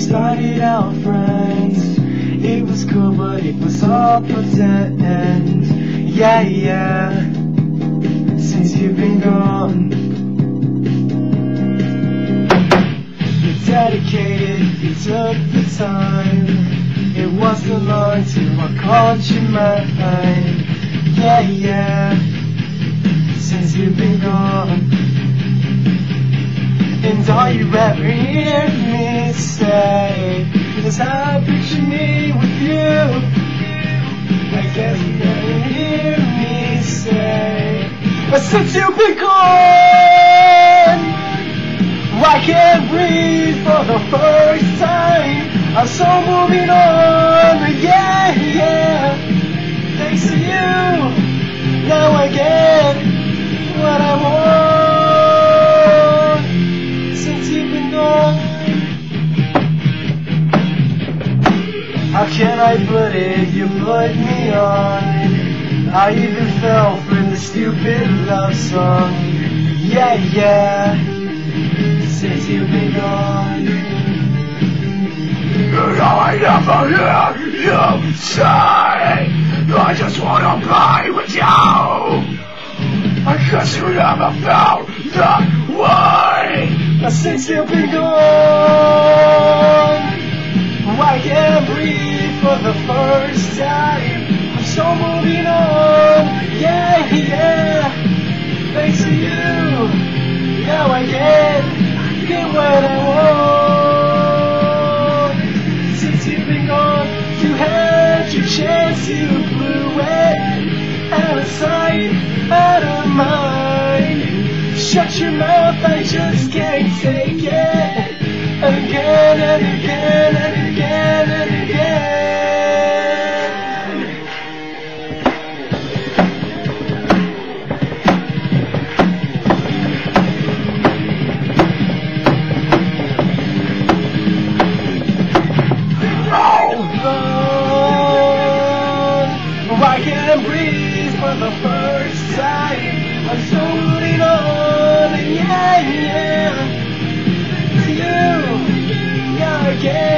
started out friends. It was cool, but it was all pretend. Yeah, yeah, since you've been gone. You're dedicated, you took the time. It wasn't long till I called you mine. Yeah, yeah, since you've been gone. And all you ever hear me say is I picture me with you. I guess you never hear me say, but since you've been gone, I can't breathe for the first time. I'm so moving on, yeah, yeah. Thanks to you, now I get what I want. How can I put it? You put me on. I even fell for the stupid love song. Yeah, yeah, since you've been gone. I never hear you say I just wanna play with you. I guess you never felt that way. But since you've been gone, I can't breathe for the first time. I'm so moving on, yeah, yeah. Thanks to you, now I get what I want. Since you've been gone, you had your chance, you blew it. Out of sight, out of mind. Shut your mouth, I just can't take it. Again and again and again and again. I can't breathe for the first time. I'm so holding on, yeah, yeah. To you, yeah, again.